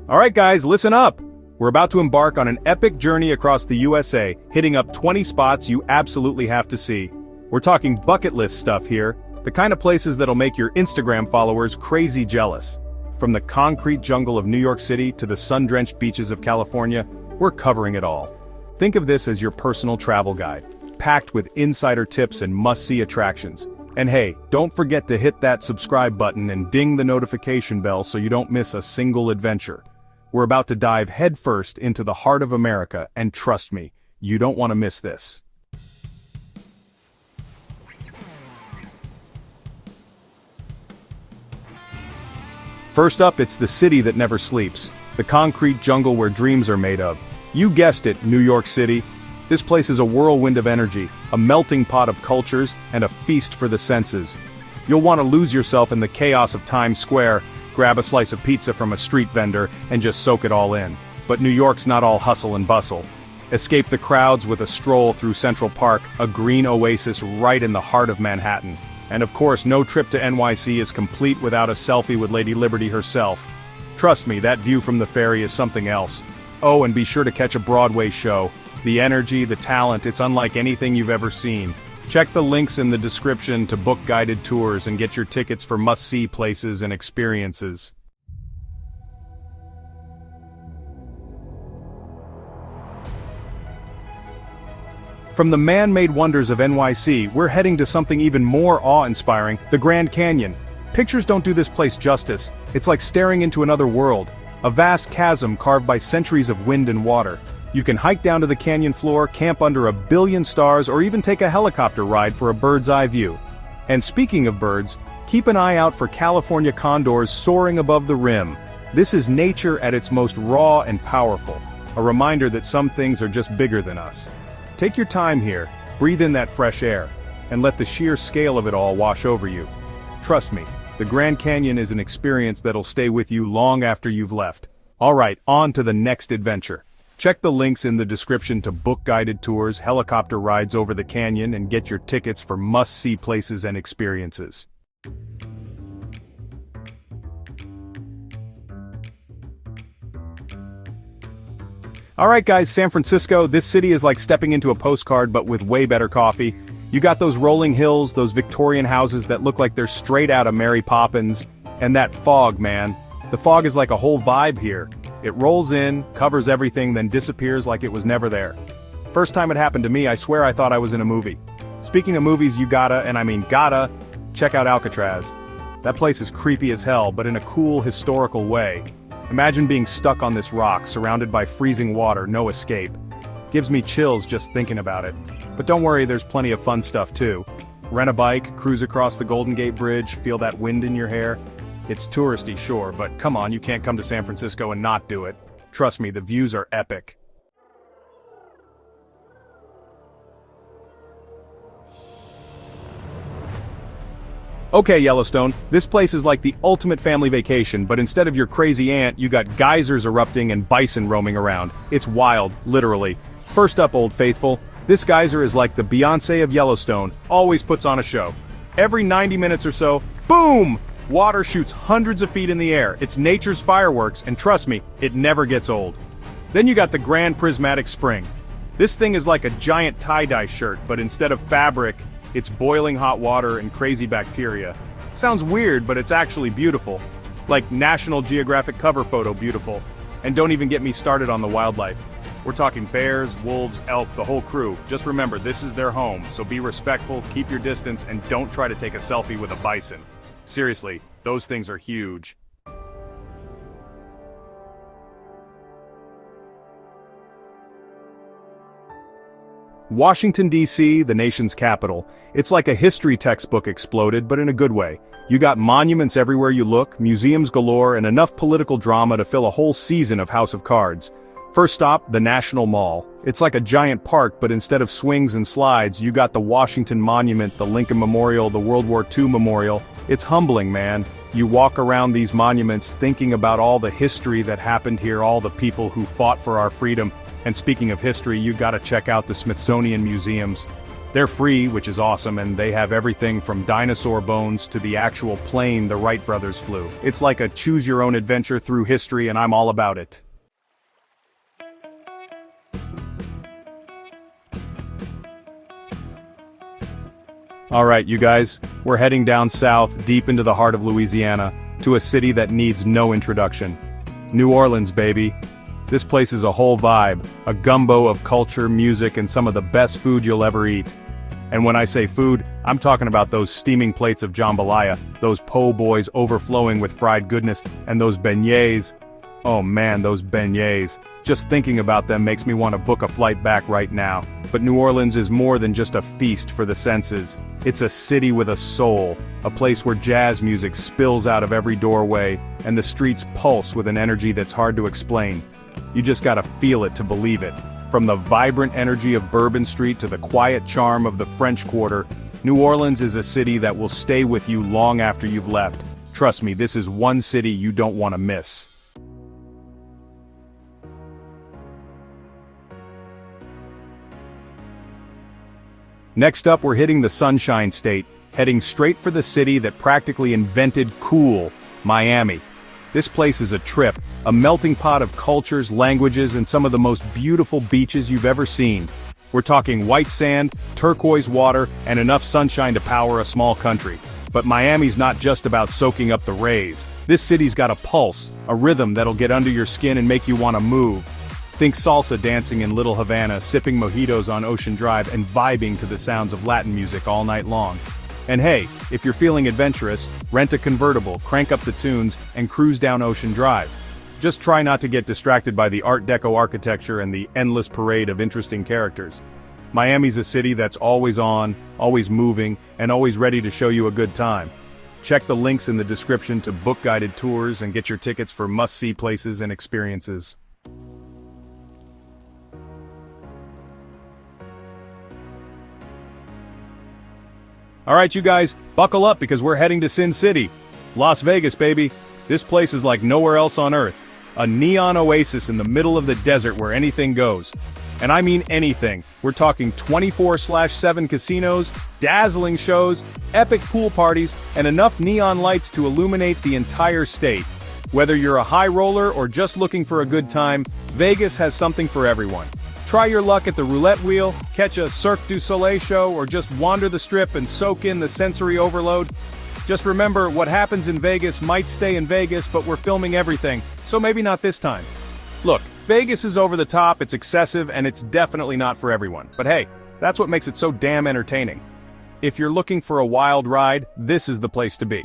Alright guys, listen up! We're about to embark on an epic journey across the USA, hitting up 20 spots you absolutely have to see. We're talking bucket list stuff here, the kind of places that'll make your Instagram followers crazy jealous. From the concrete jungle of New York City to the sun-drenched beaches of California, we're covering it all. Think of this as your personal travel guide, packed with insider tips and must-see attractions. And hey, don't forget to hit that subscribe button and ding the notification bell so you don't miss a single adventure. We're about to dive headfirst into the heart of America, and trust me, you don't want to miss this. First up, it's the city that never sleeps, the concrete jungle where dreams are made of. You guessed it, New York City. This place is a whirlwind of energy, a melting pot of cultures, and a feast for the senses. You'll want to lose yourself in the chaos of Times Square, grab a slice of pizza from a street vendor, and just soak it all in. But New York's not all hustle and bustle. Escape the crowds with a stroll through Central Park, a green oasis right in the heart of Manhattan. And of course, no trip to NYC is complete without a selfie with Lady Liberty herself. Trust me, that view from the ferry is something else. Oh, and be sure to catch a Broadway show. The energy, the talent, it's unlike anything you've ever seen. Check the links in the description to book guided tours and get your tickets for must-see places and experiences. From the man-made wonders of NYC, we're heading to something even more awe-inspiring, the Grand Canyon. Pictures don't do this place justice. It's like staring into another world, a vast chasm carved by centuries of wind and water. You can hike down to the canyon floor, camp under a billion stars, or even take a helicopter ride for a bird's-eye view. And speaking of birds, keep an eye out for California condors soaring above the rim. This is nature at its most raw and powerful, a reminder that some things are just bigger than us. Take your time here, breathe in that fresh air, and let the sheer scale of it all wash over you. Trust me, the Grand Canyon is an experience that'll stay with you long after you've left. Alright, on to the next adventure. Check the links in the description to book guided tours, helicopter rides over the canyon, and get your tickets for must-see places and experiences. Alright guys, San Francisco, this city is like stepping into a postcard but with way better coffee. You got those rolling hills, those Victorian houses that look like they're straight out of Mary Poppins, and that fog, man. The fog is like a whole vibe here. It rolls in, covers everything, then disappears like it was never there. First time it happened to me, I swear I thought I was in a movie. Speaking of movies, you gotta, and I mean gotta, check out Alcatraz. That place is creepy as hell, but in a cool, historical way. Imagine being stuck on this rock, surrounded by freezing water, no escape. Gives me chills just thinking about it. But don't worry, there's plenty of fun stuff too. Rent a bike, cruise across the Golden Gate Bridge, feel that wind in your hair. It's touristy, sure, but come on, you can't come to San Francisco and not do it. Trust me, the views are epic. Okay, Yellowstone, this place is like the ultimate family vacation, but instead of your crazy aunt, you got geysers erupting and bison roaming around. It's wild, literally. First up, Old Faithful, this geyser is like the Beyoncé of Yellowstone, always puts on a show. Every 90 minutes or so, boom! Water shoots hundreds of feet in the air. It's nature's fireworks, and trust me, it never gets old. Then you got the Grand Prismatic Spring. This thing is like a giant tie-dye shirt, but instead of fabric, it's boiling hot water and crazy bacteria. Sounds weird, but it's actually beautiful. Like National Geographic cover photo beautiful. And don't even get me started on the wildlife. We're talking bears, wolves, elk, the whole crew. Just remember, this is their home, so be respectful, keep your distance, and don't try to take a selfie with a bison. Seriously, those things are huge. Washington, D.C., the nation's capital. It's like a history textbook exploded, but in a good way. You got monuments everywhere you look, museums galore, and enough political drama to fill a whole season of House of Cards. First stop, the National Mall. It's like a giant park, but instead of swings and slides, you got the Washington Monument, the Lincoln Memorial, the World War II Memorial. It's humbling, man. You walk around these monuments thinking about all the history that happened here, all the people who fought for our freedom. And speaking of history, you gotta check out the Smithsonian museums. They're free, which is awesome, and they have everything from dinosaur bones to the actual plane the Wright brothers flew. It's like a choose-your-own-adventure through history, and I'm all about it. Alright, you guys, we're heading down south, deep into the heart of Louisiana, to a city that needs no introduction. New Orleans, baby. This place is a whole vibe, a gumbo of culture, music, and some of the best food you'll ever eat. And when I say food, I'm talking about those steaming plates of jambalaya, those po' boys overflowing with fried goodness, and those beignets. Oh man, those beignets. Just thinking about them makes me want to book a flight back right now. But New Orleans is more than just a feast for the senses. It's a city with a soul, a place where jazz music spills out of every doorway, and the streets pulse with an energy that's hard to explain. You just gotta feel it to believe it. From the vibrant energy of Bourbon Street to the quiet charm of the French Quarter, New Orleans is a city that will stay with you long after you've left. Trust me, this is one city you don't want to miss. Next up, we're hitting the Sunshine State, heading straight for the city that practically invented cool, Miami. This place is a trip, a melting pot of cultures, languages, and some of the most beautiful beaches you've ever seen. We're talking white sand, turquoise water, and enough sunshine to power a small country. But Miami's not just about soaking up the rays. This city's got a pulse, a rhythm that'll get under your skin and make you want to move. Think salsa dancing in Little Havana, sipping mojitos on Ocean Drive, and vibing to the sounds of Latin music all night long. And hey, if you're feeling adventurous, rent a convertible, crank up the tunes, and cruise down Ocean Drive. Just try not to get distracted by the Art Deco architecture and the endless parade of interesting characters. Miami's a city that's always on, always moving, and always ready to show you a good time. Check the links in the description to book guided tours and get your tickets for must-see places and experiences. Alright you guys, buckle up because we're heading to Sin City. Las Vegas, baby. This place is like nowhere else on Earth. A neon oasis in the middle of the desert where anything goes. And I mean anything. We're talking 24/7 casinos, dazzling shows, epic pool parties, and enough neon lights to illuminate the entire state. Whether you're a high roller or just looking for a good time, Vegas has something for everyone. Try your luck at the roulette wheel, catch a Cirque du Soleil show, or just wander the strip and soak in the sensory overload. Just remember, what happens in Vegas might stay in Vegas, but we're filming everything, so maybe not this time. Look, Vegas is over the top, it's excessive, and it's definitely not for everyone. But hey, that's what makes it so damn entertaining. If you're looking for a wild ride, this is the place to be.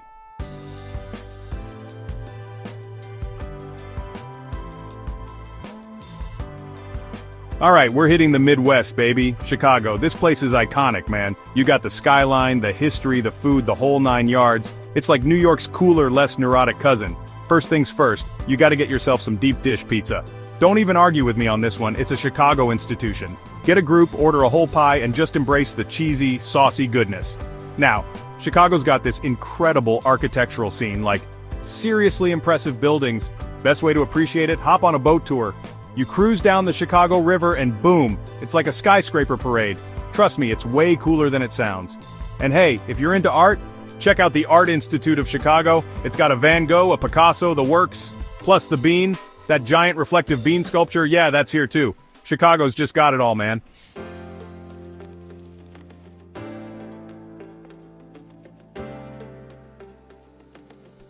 Alright, we're hitting the Midwest, baby. Chicago. This place is iconic, man. You got the skyline, the history, the food, the whole 9 yards. It's like New York's cooler, less neurotic cousin. First things first, you gotta get yourself some deep dish pizza. Don't even argue with me on this one, it's a Chicago institution. Get a group, order a whole pie, and just embrace the cheesy, saucy goodness. Now, Chicago's got this incredible architectural scene, like seriously impressive buildings. Best way to appreciate it, hop on a boat tour. You cruise down the Chicago River and boom, it's like a skyscraper parade. Trust me, it's way cooler than it sounds. And hey, if you're into art, check out the Art Institute of Chicago. It's got a Van Gogh, a Picasso, the works, plus the bean, that giant reflective bean sculpture, yeah, that's here too. Chicago's just got it all, man.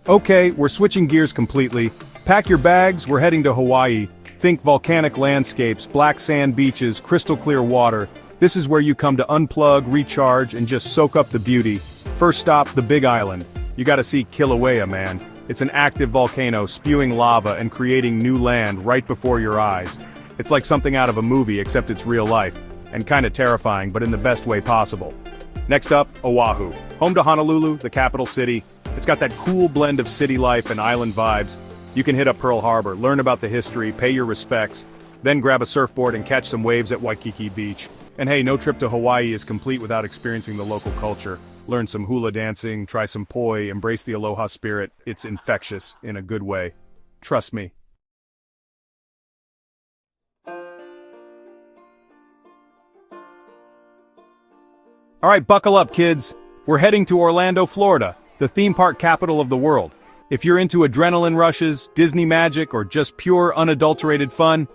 Okay, we're switching gears completely. Pack your bags, we're heading to Hawaii. Think volcanic landscapes, black sand beaches, crystal clear water. This is where you come to unplug, recharge, and just soak up the beauty. First stop, the Big Island. You gotta see Kilauea, man. It's an active volcano spewing lava and creating new land right before your eyes. It's like something out of a movie, except it's real life. And kinda terrifying, but in the best way possible. Next up, Oahu. Home to Honolulu, the capital city. It's got that cool blend of city life and island vibes. You can hit up Pearl Harbor, learn about the history, pay your respects, then grab a surfboard and catch some waves at Waikiki Beach. And hey, no trip to Hawaii is complete without experiencing the local culture. Learn some hula dancing, try some poi, embrace the aloha spirit. It's infectious, in a good way. Trust me. Alright, buckle up, kids. We're heading to Orlando, Florida, the theme park capital of the world. If you're into adrenaline rushes, Disney magic, or just pure unadulterated fun,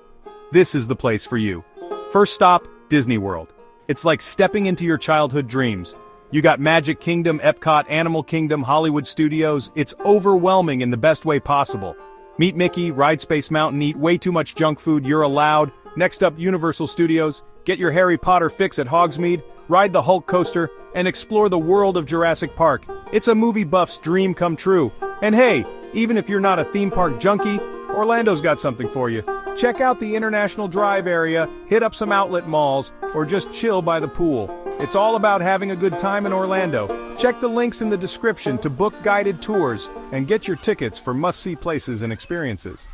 this is the place for you. First stop, Disney World. It's like stepping into your childhood dreams. You got Magic Kingdom, Epcot, Animal Kingdom, Hollywood Studios. It's overwhelming in the best way possible. Meet Mickey, ride Space Mountain, eat way too much junk food, you're allowed. Next up, Universal Studios. Get your Harry Potter fix at Hogsmeade, ride the Hulk coaster, and explore the world of Jurassic Park. It's a movie buff's dream come true. And hey, even if you're not a theme park junkie, Orlando's got something for you. Check out the International Drive area, hit up some outlet malls, or just chill by the pool. It's all about having a good time in Orlando. Check the links in the description to book guided tours and get your tickets for must-see places and experiences.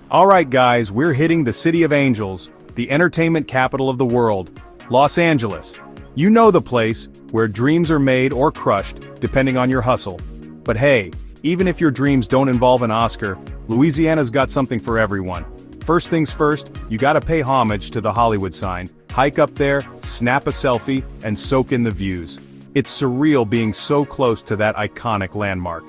Alright guys, we're hitting the City of Angels, the entertainment capital of the world, Los Angeles. You know the place, where dreams are made or crushed, depending on your hustle. But hey, even if your dreams don't involve an Oscar, Louisiana's got something for everyone. First things first, you gotta pay homage to the Hollywood sign, hike up there, snap a selfie, and soak in the views. It's surreal being so close to that iconic landmark.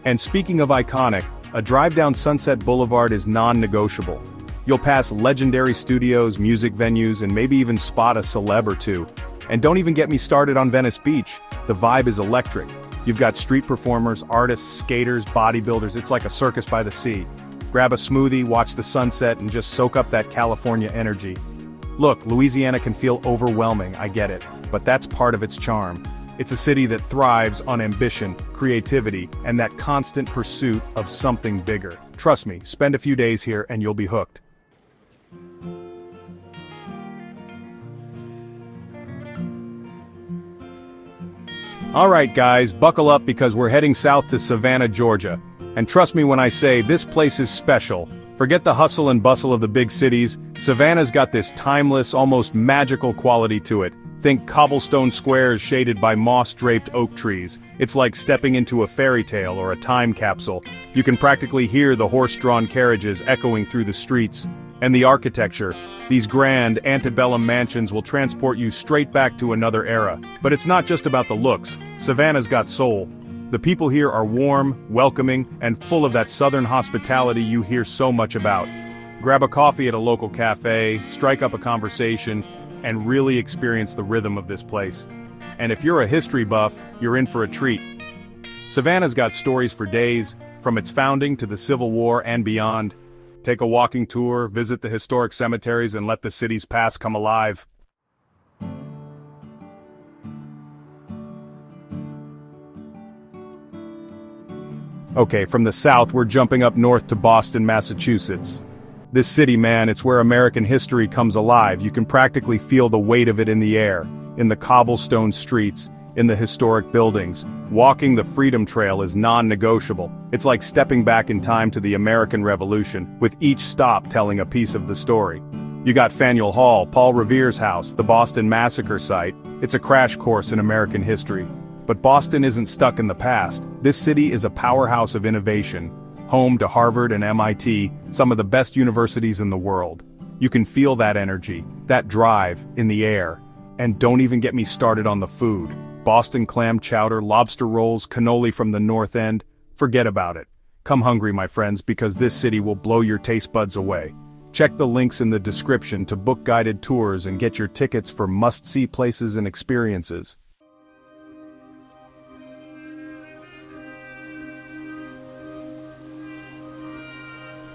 And speaking of iconic, a drive down Sunset Boulevard is non-negotiable. You'll pass legendary studios, music venues, and maybe even spot a celeb or two. And don't even get me started on Venice Beach. The vibe is electric. You've got street performers, artists, skaters, bodybuilders. It's like a circus by the sea. Grab a smoothie, watch the sunset, and just soak up that California energy. Look, Louisiana can feel overwhelming, I get it, but that's part of its charm. It's a city that thrives on ambition, creativity, and that constant pursuit of something bigger. Trust me, spend a few days here and you'll be hooked. Alright guys, buckle up because we're heading south to Savannah, Georgia. And trust me when I say this place is special. Forget the hustle and bustle of the big cities, Savannah's got this timeless, almost magical quality to it. Think cobblestone squares shaded by moss-draped oak trees. It's like stepping into a fairy tale or a time capsule. You can practically hear the horse-drawn carriages echoing through the streets. And the architecture, these grand antebellum mansions will transport you straight back to another era. But it's not just about the looks, Savannah's got soul. The people here are warm, welcoming, and full of that southern hospitality you hear so much about. Grab a coffee at a local cafe, strike up a conversation, and really experience the rhythm of this place. And if you're a history buff, you're in for a treat. Savannah's got stories for days, from its founding to the Civil War and beyond. Take a walking tour, visit the historic cemeteries, and let the city's past come alive. Okay, from the south we're jumping up north to Boston, Massachusetts. This city, man, it's where American history comes alive. You can practically feel the weight of it in the air, in the cobblestone streets, in the historic buildings. Walking the Freedom Trail is non-negotiable. It's like stepping back in time to the American Revolution, with each stop telling a piece of the story. You got Faneuil Hall, Paul Revere's house, the Boston Massacre site. It's a crash course in American history. But Boston isn't stuck in the past. This city is a powerhouse of innovation, home to Harvard and MIT, some of the best universities in the world. You can feel that energy, that drive, in the air. And don't even get me started on the food. Boston clam chowder, lobster rolls, cannoli from the North End. Forget about it. Come hungry, my friends, because this city will blow your taste buds away. Check the links in the description to book guided tours and get your tickets for must-see places and experiences.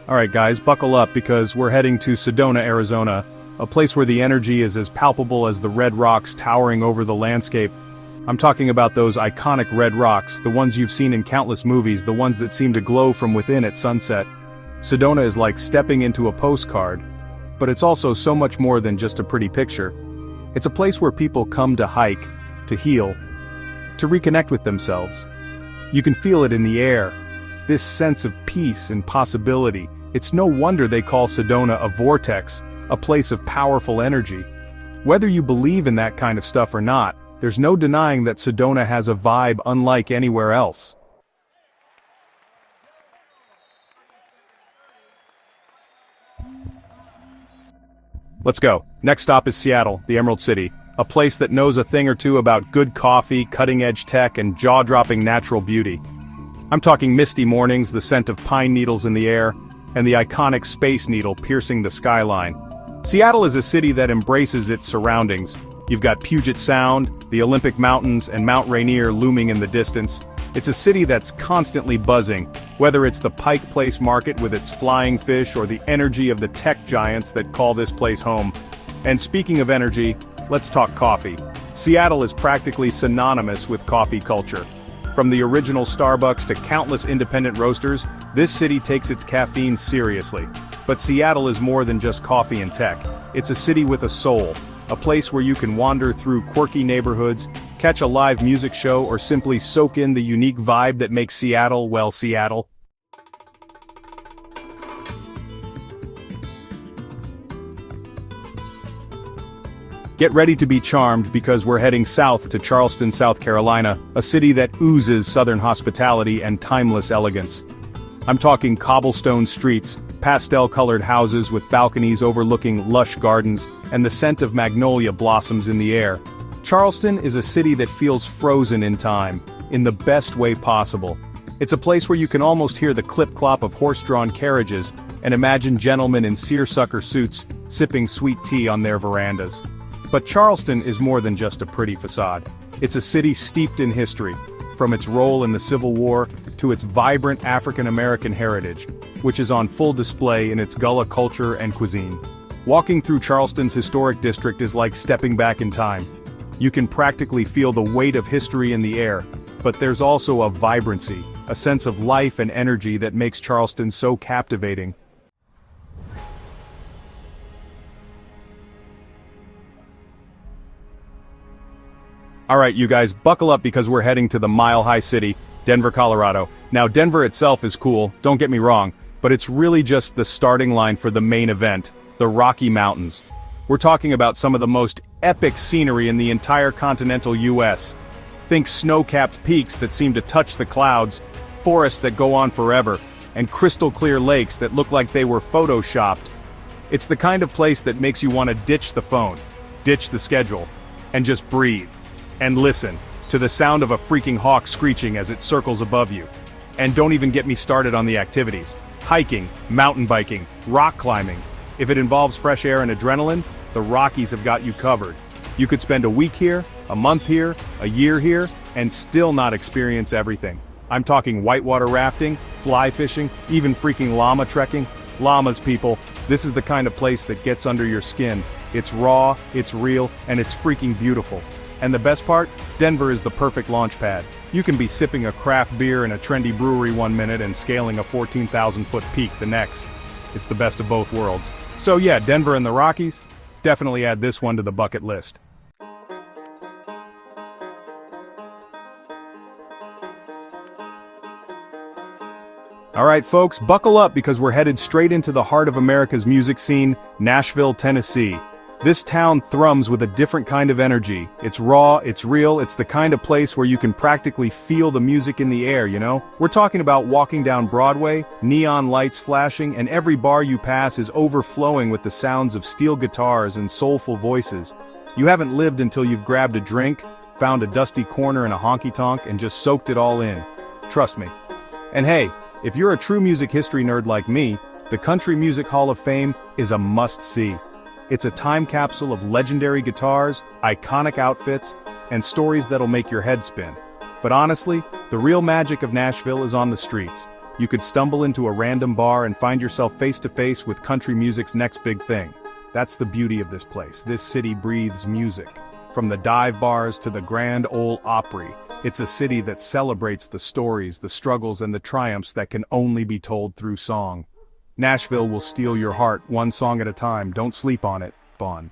Alright guys, buckle up because we're heading to Sedona, Arizona, a place where the energy is as palpable as the red rocks towering over the landscape. I'm talking about those iconic red rocks, the ones you've seen in countless movies, the ones that seem to glow from within at sunset. Sedona is like stepping into a postcard, but it's also so much more than just a pretty picture. It's a place where people come to hike, to heal, to reconnect with themselves. You can feel it in the air, this sense of peace and possibility. It's no wonder they call Sedona a vortex, a place of powerful energy. Whether you believe in that kind of stuff or not, there's no denying that Sedona has a vibe unlike anywhere else. Let's go. Next stop is Seattle, the Emerald City, a place that knows a thing or two about good coffee, cutting-edge tech, and jaw-dropping natural beauty. I'm talking misty mornings, the scent of pine needles in the air, and the iconic Space Needle piercing the skyline. Seattle is a city that embraces its surroundings. You've got Puget Sound, the Olympic Mountains, and Mount Rainier looming in the distance. It's a city that's constantly buzzing, whether it's the Pike Place Market with its flying fish or the energy of the tech giants that call this place home. And speaking of energy, let's talk coffee. Seattle is practically synonymous with coffee culture. From the original Starbucks to countless independent roasters, this city takes its caffeine seriously. But Seattle is more than just coffee and tech. It's a city with a soul, a place where you can wander through quirky neighborhoods, catch a live music show, or simply soak in the unique vibe that makes Seattle, well, Seattle. Get ready to be charmed because we're heading south to Charleston, South Carolina, a city that oozes Southern hospitality and timeless elegance. I'm talking cobblestone streets, pastel-colored houses with balconies overlooking lush gardens, and the scent of magnolia blossoms in the air. Charleston is a city that feels frozen in time, in the best way possible. It's a place where you can almost hear the clip-clop of horse-drawn carriages, and imagine gentlemen in seersucker suits, sipping sweet tea on their verandas. But Charleston is more than just a pretty facade. It's a city steeped in history, from its role in the Civil War to its vibrant African-American heritage, which is on full display in its Gullah culture and cuisine. Walking through Charleston's historic district is like stepping back in time. You can practically feel the weight of history in the air, but there's also a vibrancy, a sense of life and energy that makes Charleston so captivating. Alright you guys, buckle up because we're heading to the mile-high city, Denver, Colorado. Now Denver itself is cool, don't get me wrong, but it's really just the starting line for the main event, the Rocky Mountains. We're talking about some of the most epic scenery in the entire continental US. Think snow-capped peaks that seem to touch the clouds, forests that go on forever, and crystal-clear lakes that look like they were photoshopped. It's the kind of place that makes you want to ditch the phone, ditch the schedule, and just breathe. And listen to the sound of a freaking hawk screeching as it circles above you. And don't even get me started on the activities. Hiking, mountain biking, rock climbing. If it involves fresh air and adrenaline, the Rockies have got you covered. You could spend a week here, a month here, a year here, and still not experience everything. I'm talking whitewater rafting, fly fishing, even freaking llama trekking. Llamas, people, this is the kind of place that gets under your skin. It's raw, it's real, and it's freaking beautiful. And the best part? Denver is the perfect launch pad. You can be sipping a craft beer in a trendy brewery one minute and scaling a 14,000-foot peak the next. It's the best of both worlds. So yeah, Denver and the Rockies, definitely add this one to the bucket list. Alright folks, buckle up because we're headed straight into the heart of America's music scene, Nashville, Tennessee. This town thrums with a different kind of energy. It's raw, it's real, it's the kind of place where you can practically feel the music in the air, you know? We're talking about walking down Broadway, neon lights flashing, and every bar you pass is overflowing with the sounds of steel guitars and soulful voices. You haven't lived until you've grabbed a drink, found a dusty corner in a honky-tonk, and just soaked it all in. Trust me. And hey, if you're a true music history nerd like me, the Country Music Hall of Fame is a must-see. It's a time capsule of legendary guitars, iconic outfits, and stories that'll make your head spin. But honestly, the real magic of Nashville is on the streets. You could stumble into a random bar and find yourself face-to-face with country music's next big thing. That's the beauty of this place. This city breathes music. From the dive bars to the Grand Ole Opry, it's a city that celebrates the stories, the struggles, and the triumphs that can only be told through song. Nashville will steal your heart one song at a time. Don't sleep on it, Bon.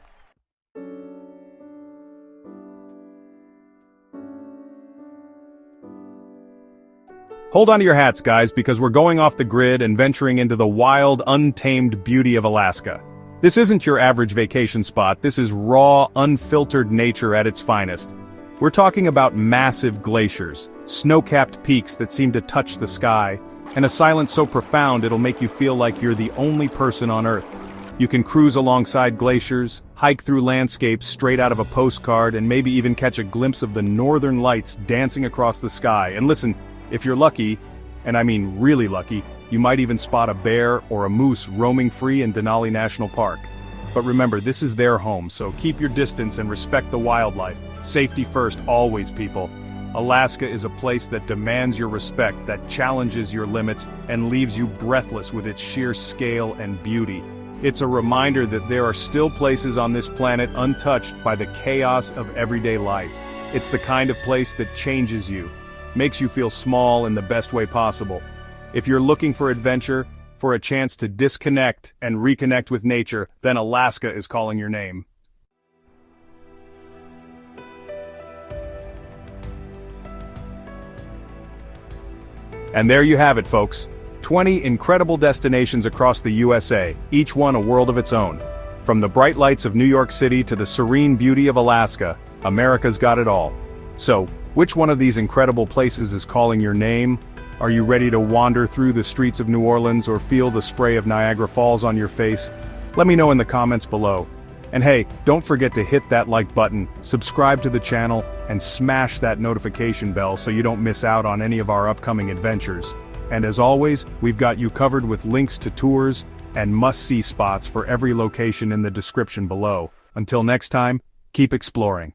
Hold on to your hats, guys, because we're going off the grid and venturing into the wild, untamed beauty of Alaska. This isn't your average vacation spot. This is raw, unfiltered nature at its finest. We're talking about massive glaciers, snow-capped peaks that seem to touch the sky, and a silence so profound it'll make you feel like you're the only person on Earth. You can cruise alongside glaciers, hike through landscapes straight out of a postcard, and maybe even catch a glimpse of the northern lights dancing across the sky. And listen, if you're lucky, and I mean really lucky, you might even spot a bear or a moose roaming free in Denali National Park. But remember, this is their home, so keep your distance and respect the wildlife. Safety first, always, people. Alaska is a place that demands your respect, that challenges your limits, and leaves you breathless with its sheer scale and beauty. It's a reminder that there are still places on this planet untouched by the chaos of everyday life. It's the kind of place that changes you, makes you feel small in the best way possible. If you're looking for adventure, for a chance to disconnect and reconnect with nature, then Alaska is calling your name. And there you have it, folks. 20 incredible destinations across the USA, each one a world of its own. From the bright lights of New York City to the serene beauty of Alaska, America's got it all. So, which one of these incredible places is calling your name? Are you ready to wander through the streets of New Orleans or feel the spray of Niagara Falls on your face? Let me know in the comments below. And hey, don't forget to hit that like button, subscribe to the channel, and smash that notification bell so you don't miss out on any of our upcoming adventures. And as always, we've got you covered with links to tours and must-see spots for every location in the description below. Until next time, keep exploring.